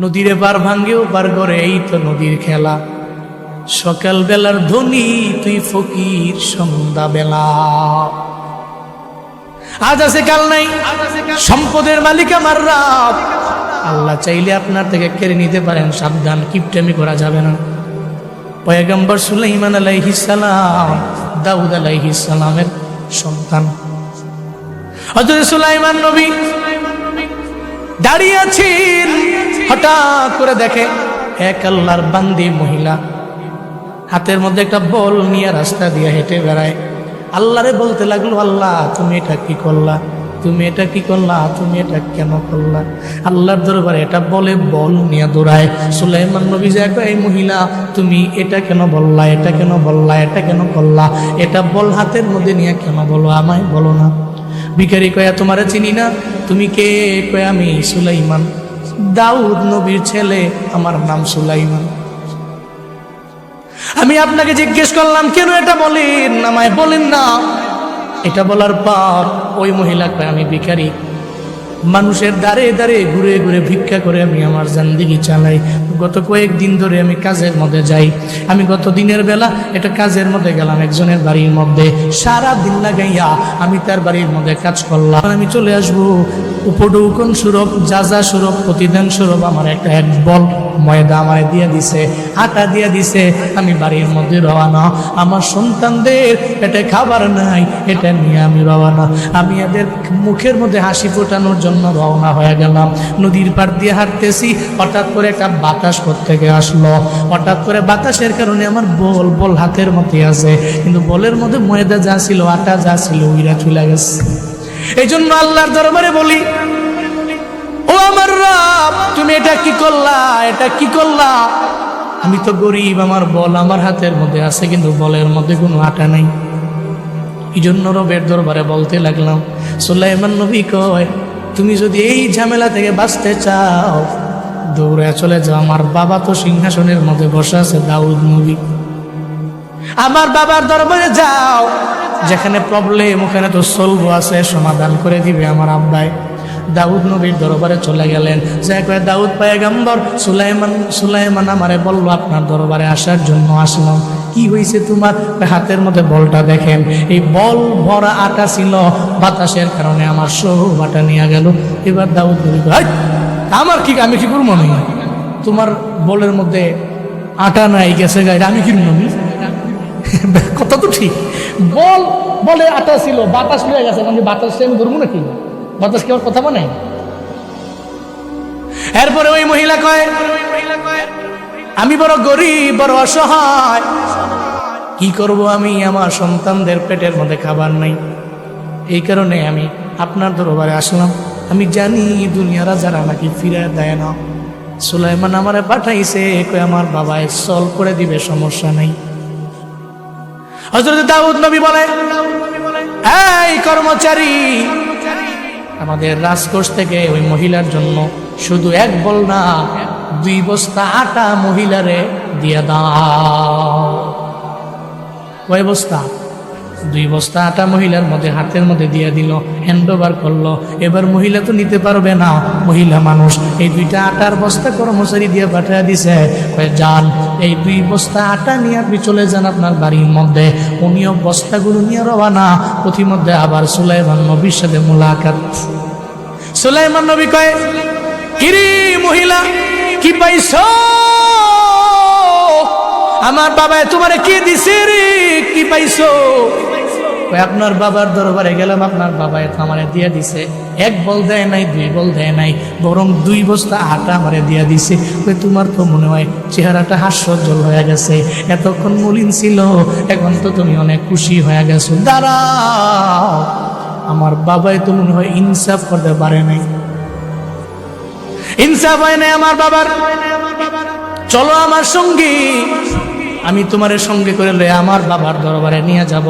নদীরে পার ভাঙ্গেও পার করে, এই তো নদীর খেলা। সকাল বেলার ধনী তুই ফকির সন্ধ্যা বেলা। আজ আছে কাল নাই, সম্পদের মালিক আমার রব। আল্লাহ চাইলে আপনার থেকে কেড়ে নিতে পারেন, সাবধান, কিপটামি করা যাবে না। পয়গম্বর সুলাইমান আলাইহিস সালাম দাউদ আলাইহিস সালামের সন্তান। হযরত সুলাইমান নবী দাঁড়িয়ে আছেন, হঠাৎ করে দেখে এক আল্লাহর বান্দি মহিলা হাতের মধ্যে একটা বল নিয়ে রাস্তা দিয়ে হেঁটে বেড়ায়। আল্লাহরে বলতে লাগলো, আল্লাহ তুমি এটা কি করলা, তুমি এটা কি করলা, তুমি এটা কেন করলা? আল্লাহর দরবারে এটা বলে বল নিয়ে দৌড়ায়। সুলাইমান নবী যে এই মহিলা তুমি এটা কেন বললা, এটা কেন বললা, এটা কেন করলা, এটা বল হাতের মধ্যে নিয়ে কেন বলো, আমায় বলো না। ভিখারি কয়া তোমারে চিনি না, তুমি কে? কয় আমি সুলাইমান, দাউদ নবীর ছেলে, আমার নাম সুলাইমান। আমি আপনাকে জিজ্ঞেস করলাম কেন এটা বলেন, আমায় বলেন না। এটা বলার পর ওই মহিলা কয় আমি ভিখারি, মানুষের দ্বারে দ্বারে ঘুরে ঘুরে ভিক্ষা করে আমি আমার জিন্দেগি চালাই। গত কয়েকদিন ধরে আমি কাজের মধ্যে যাই। আমি গত দিনের বেলা এটা কাজের মধ্যে গেলাম একজনের বাড়ির মধ্যে, সারা দিন লাগাইয়া আমি তার বাড়ির মধ্যে কাজ করলাম। আমি চলে আসবো, উপঢৌকন স্বরূপ, যা স্বরূপ, প্রতিদান স্বরূপ আমার একটা এক বল ময়দা আমায় দিয়ে দিছে, আটা দিয়ে দিছে। আমি বাড়ির মধ্যে রওনা, আমার সন্তানদের পেটে খাবার নাই, এটা নিয়ে আমি রওনা। আমি এদের মুখের মধ্যে হাসি ফোটানোর জন্য রওনা হয়ে গেলাম। নদীর পাড় দিয়ে হাঁটতেছি, হঠাৎ করে একটা বাতাস থেকে আসলো। হঠাৎ করে বাতাসের কারণে আমার বল হাতের মধ্যে আছে, কিন্তু বলের মধ্যে ময়দা যা ছিল, আটা যা ছিল, ওইরা চলে গেছে। এই জন্য আল্লাহর দরবারে বলি, ও আমার রব তুমি এটা কি করলা, এটা কি করলা? আমি তো গরিব, আমার বল আমার হাতের মধ্যে আছে, কিন্তু বলের মধ্যে কোনো আটা নাই। এই জন্য রবের দরবারে বলতে লাগলাম। সুলাইমান নবী কয় তুমি যদি এই ঝামেলা থেকে বাঁচতে চাও, দৌড়ে চলে যাও। আমার বাবা তো সিংহাসনের মধ্যে বসে আছে, দাউদ নবী। আমার বাবার দরবারে যাও, যেখানে প্রবলেম ওখানে তো সলভ আছে, সমাধান করে দিবে আমার আব্বাই। দাউদ নবীর দরবারে চলে গেলেন। যে কয়ে দাউদ পয়গম্বর, সুলাইমান আমারে বললো আপনার দরবারে আসার জন্য আসলাম। কি হয়েছে তোমার? হাতের মধ্যে বলটা দেখেন, এই বল ভরা আটা ছিল, বাতাসের কারণে আমার সব আটা নিয়ে গেল। এবার দাউদ নবী কয় আমার কি, আমি কি করবো? না তোমার বলের মধ্যে আটা নাই গেছে গায়ে, আমি কি নবী? কথা তো ঠিক, বলে আটা ছিল, বাতাস নিয়ে গেছে, মানে বাতাস আমি ধরবো নাকি? বাতাস কি আমার কথা মানে? এরপরে ওই মহিলা কয় আমি বড় গরিব, বড় অসহায়, কি করব আমি? আমার সন্তানদের পেটের মধ্যে খাবার নাই, এই কারণে আমি আপনার দরবারে আসলাম। আমি জানি দুনিয়ারা যারা নাকি ফিরে দেয় না। সুলাইমান আমারে পাঠাইছে, কই আমার বাবায় সলভ করে দিবে, সমস্যা নাই। হযরত দাউদ নবী বলে এই কর্মচারী, আমাদের রাজকোষ থেকে ওই মহিলার জন্য শুধু এক বল না, 2 বস্তা আটা মহিলারে দিয়ে দাও। কয় বস্তা? 2 বস্তা আটা মহিলার মধ্যে হাতের মধ্যে দিয়ে দিল, হ্যান্ড ওভার করলো। এবার মহিলা তো নিতে পারবে না, মহিলা মানুষ। এই 2টা আটার বস্তা কর্মচারী দিয়ে পাঠিয়ে দিছে, কয় যান এই 2 বস্তা আটা নিয়ে আপনি চলে যান আপনার বাড়ির মধ্যে। উনিও বস্তাগুলো নিয়ে রওনা। প্রতিমধ্যে আবার সুলাইমান নবীর সাথে মুলাকাত। সুলাইমান নবী কয় কিরে মহিলা, কি পাইছো? আমার বাবায় তোমারে কি দিছে রে, কি পাইছো? আপনার বাবার দরবারে গেলাম, আপনার বাবায় তো আমারে দিয়ে দিছে, 1 বল দেয় নাই, 2 বল দেয় নাই, বরং 2 বস্তা আটা আমারে দিয়ে দিছে। তোমার তো মনে হয় চেহারাটা হাস্যজ্জ্বল হয়ে গেছে, এতক্ষণ মলিন ছিল, এখন তো তুমি অনেক খুশি হয়ে গেছো। দাঁড়াও, আমার বাবাই তো মনে হয় ইনসাফ করতে পারে নাই, ইনসাফ হয় নাই আমার বাবার। চলো আমার সঙ্গে, আমি তোমার সঙ্গে করে লয়ে আমার বাবার দরবারে নিয়ে যাব।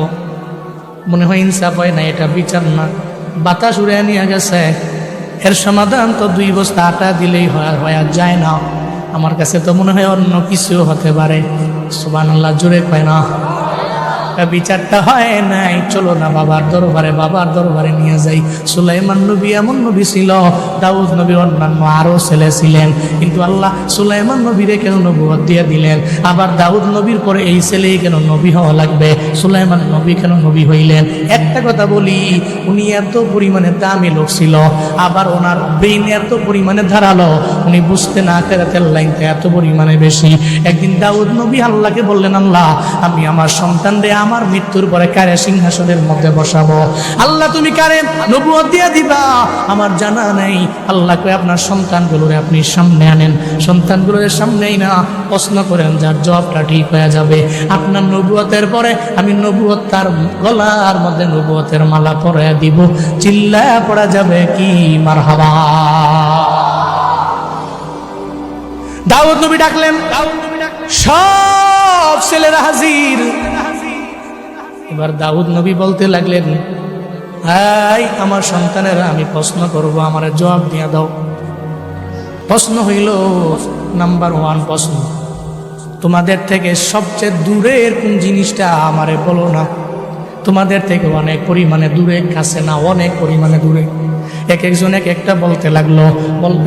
মনে হয় ইনসাফ হয় না, এটা বিচার না। বাতাস উড়ে নিয়ে গেছে, এর সমাধান তো 2 বস্তা আটা দিলেই হয়ে যায় না। আমার কাছে তো মনে হয় অন্য কিছু হতে পারে। সুবহানাল্লাহ, জোরে কয় না? বিচারটা হয় নাই, চলো না বাবার দরবারে নিয়ে যাই। সুলাইমান নবী এমন নবী ছিল, দাউদ নবীর অন্যান্য আরো ছেলে ছিলেন, কিন্তু আল্লাহ সুলাইমান নবীরে কেন নবুয়ত দিয়ে দিলেন? আবার দাউদ নবীর পরে এই ছেলেই কেন নবী হওয়া লাগবে? সুলাইমান নবী কেন নবী হইলেন? একটা কথা বলি, উনি এত পরিমাণে দামি লোক ছিল, আবার ওনার ব্রেইন এত পরিমাণে ধারালো, উনি বুঝতে না আখিরাতের লাইনটা এত পরিমাণে বেশি। একদিন দাউদ নবী আল্লাহকে বললেন, আল্লাহ আমি আমার সন্তানরে আমার মৃত্যুর পরে কারে সিংহাসনের মধ্যে বসাবো? আল্লাহ তুমি কারে নবুয়ত দিয়ে দিবা আমার জানা নেই। আল্লাহ কয় আপনার সন্তানগুলোরে আপনি সামনে আনেন, সন্তানগুলোর সামনেই না প্রশ্ন করেন, যার জবাবটা ঠিক হয়ে যাবে। আপনার নবুয়তের পরে আমি নবুয়ত তার গলার মধ্যে নবুয়তের মালা পরাইয়া দিব, চিল্লায়া পড়া যাবে কি মারহাবা। দাউদ নবী ডাকলেন, সব ছেলেরা হাজির। এবার দাউদ নবী বলতে লাগলেন, এই আমার সন্তানেরা আমি প্রশ্ন করব, আমার জবাব দিয়ে দাও। প্রশ্ন হইল, নাম্বার 1 প্রশ্ন, তোমাদের থেকে সবচেয়ে দূরের কোন জিনিসটা আমারে বলো না? তোমাদের থেকে অনেক পরিমাণে দূরে, কাছে না, অনেক পরিমাণে দূরে। একজন একটা বলতে লাগলো।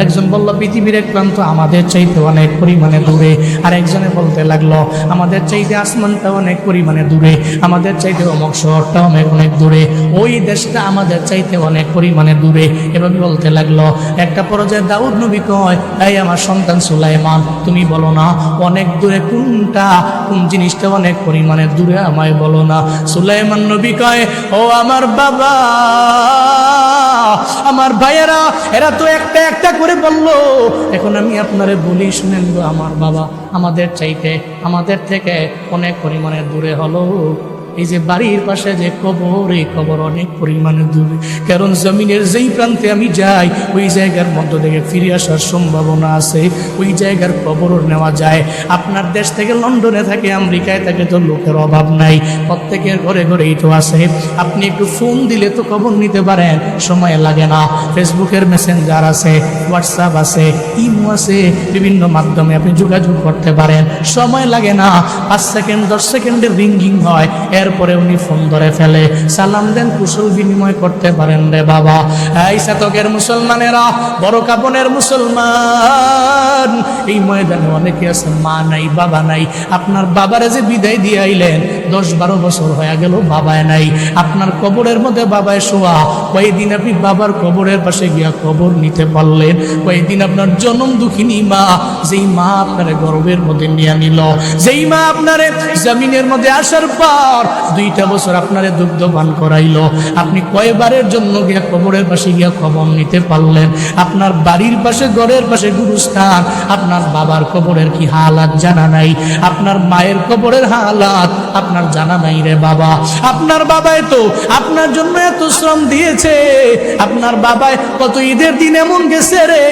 একজন বলল পৃথিবীর এক প্রান্ত আমাদের চাইতে অনেক পরিমাণে দূরে, আর একজনে বলতে লাগলো আমাদের চাইতে আসমানটা অনেক পরিমাণে দূরে, আমাদের চাইতে অমুক শহরটা অনেক দূরে, ওই দেশটা আমাদের চাইতে অনেক পরিমাণে দূরে। এভাবে বলতে লাগলো। একটা পর্যায়ে দাউদ নবী কয়, এই আমার সন্তান সুলাইমান, তুমি বলো না অনেক দূরে কোনটা, কোন জিনিসটা অনেক পরিমাণে দূরে, আমায় বলো না। সুলাইমান নবী কয়, ও আমার বাবা, আমার ভাইয়েরা, এরা তো একটা একটা করে বললো, এখন আমি আপনারে বলি শুনেন গো। আমার বাবা আমাদের থেকে অনেক পরিমাণে দূরে হলো এই যে বাড়ির পাশে যে কবর, এই কবর অনেক পরিমাণে দূরে। কারণ জমিনের যেই প্রান্তে আমি যাই ওই জায়গার মধ্য থেকে ফিরে আসার সম্ভাবনা আছে, ওই জায়গার কবরও নেওয়া যায়। আপনার দেশ থেকে লন্ডনে থাকে, আমেরিকায় থাকে, তো লোকের অভাব নাই, প্রত্যেকের ঘরে ঘরেই তো আছে। আপনি একটু ফোন দিলে তো কবর নিতে পারেন, সময় লাগে না। ফেসবুকের মেসেঞ্জার আছে, হোয়াটসঅ্যাপ আছে, ইমো আছে, বিভিন্ন মাধ্যমে আপনি যোগাযোগ করতে পারেন, সময় লাগে না। 5 সেকেন্ড 10 সেকেন্ডের রিঙ্গিং হয়, এরপরে উনি ফোন ধরে ফেলে, সালাম দেন, কুশল বিনিময় করতে পারেন রে বাবা। এই শতকের মুসলমানেরা, বড় কাপনের মুসলমান, এই ময়দানে অনেকে আছে মা নাই, বাবা নাই। আপনার বাবারে যে বিদায় দিয়ে আইলেন, 10-12 বছর হয়ে গেল, বাবায় নাই। আপনার কবরের মধ্যে বাবায় শোয়া, কয়েকদিন আপনি বাবার কবরের পাশে গিয়া কবর নিতে পারলেন? কয়েকদিন আপনার জনম দুঃখিনী মা, যেই মা আপনার গর্বের মধ্যে নিয়ে নিল, যেই মা আপনারে জমিনের মধ্যে আসার পর 2টা বছর আপনারে দুগ্ধ পান করাইলো, আপনি কয়বারের জন্য গিয়া কবরের পাশে গিয়া কবর নিতে পারলেন? আপনার বাড়ির পাশে, ঘরের পাশে গুরুস্থান, আপনার বাবার কবরের কি হালাত জানা নাই? আপনার মায়ের কবরের হালাত আপনার জানা নাই রে বাবা। আপনার বাবাই তো আপনার জন্য এত শ্রম দিয়েছে, আপনার বাবাই কত ঈদের দিন এমন গেছে রে,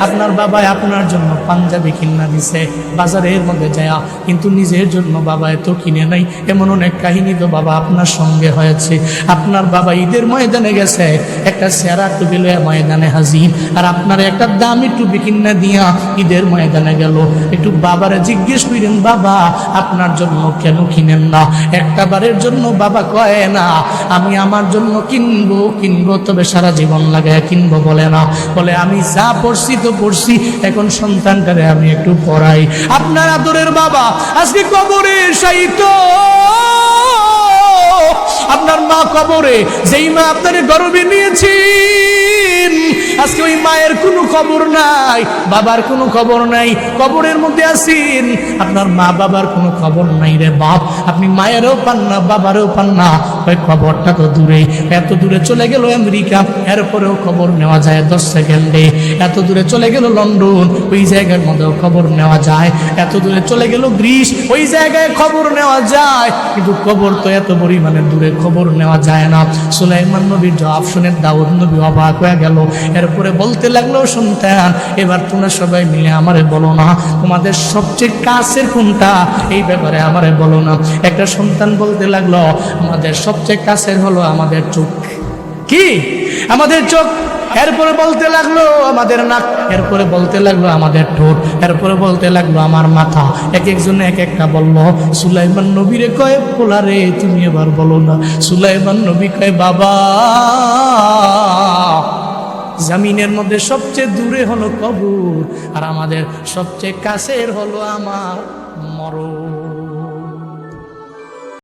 আপনার বাবাই আপনার জন্য পাঞ্জাবি কিনা দিছে বাজারের মধ্যে যায়, কিন্তু নিজের জন্য বাবা এত কিনে নাই। এমন অনেক কাহিনী তো বাবা আপনার সঙ্গে হয়েছে। আপনার বাবা ঈদের ময়দানে গেছে, একটা সেরা টুপি লয়ে ময়দানে হাজির, আর আপনার একটা দামি টুপি কিনা দিয়া ঈদের ময়দানে গেল। একটু বাবারে জিজ্ঞেস করেন, বাবা আপনার জন্য কেন কিনেন না? একটা বারের জন্য বাবা কয় না আমি আমার জন্য কিনবো, তবে সারা জীবন লাগে কিনবো বলে না, বলে আমি যা পড়ছি তো পড়ছি, এখন সন্তানটারে আমি একটু পড়াই। আপনার আদরের বাবা আজকে কবরে শায়িত, আপনার মা কবরে, যেই মা আপনার গর্বে নিয়েছেন, আজকে ওই মায়ের কোনো খবর নাই, বাবার কোনো খবর নাই, কবরের মধ্যে আছেন। আপনার মা বাবার কোনো খবর নাই রে বাপ, আপনি মায়েরও পান না, বাবারও পান না। ওই খবরটা তো দূরে, এত দূরে চলে গেল আমেরিকা, এরপরেও খবর নেওয়া যায় 10 সেকেন্ডে। এত দূরে চলে গেল লন্ডন, ওই জায়গার মধ্যেও খবর নেওয়া যায়। এত দূরে চলে গেল গ্রিস, ওই জায়গায় খবর নেওয়া যায়, কিন্তু খবর তো এত পরিমাণে দূরে, খবর নেওয়া যায় না। সুলাইমান নবীর জবাব শুনে দাউদ নবী অবাক হয়ে গেল। এরপরে বলতে লাগলো, সন্তান এবার তোমরা সবাই মিলে আমারে বলো না তোমাদের সবচেয়ে কাছের কোনটা, এই ব্যাপারে আমারে বলো না। একটা সন্তান বলতে লাগলো, আমাদের সবচেয়ে কাছের হলো আমাদের চোখ। কি? আমাদের চোখ। এরপরে বলতে লাগলো আমাদের নাক, এরপরে বলতে লাগলো আমাদের ঠোঁট, এরপরে বলতে লাগলো আমার মাথা। এক একজন এক একটা বলল। সুলাইমান নবীরে কয় পোলারে তুমি এবার বলো না। সুলাইমান নবী কয় বাবা, জমিনের মধ্যে সবচেয়ে দূরে হলো কবর, আর আমাদের সবচেয়ে কাছের হলো আমার মরণ।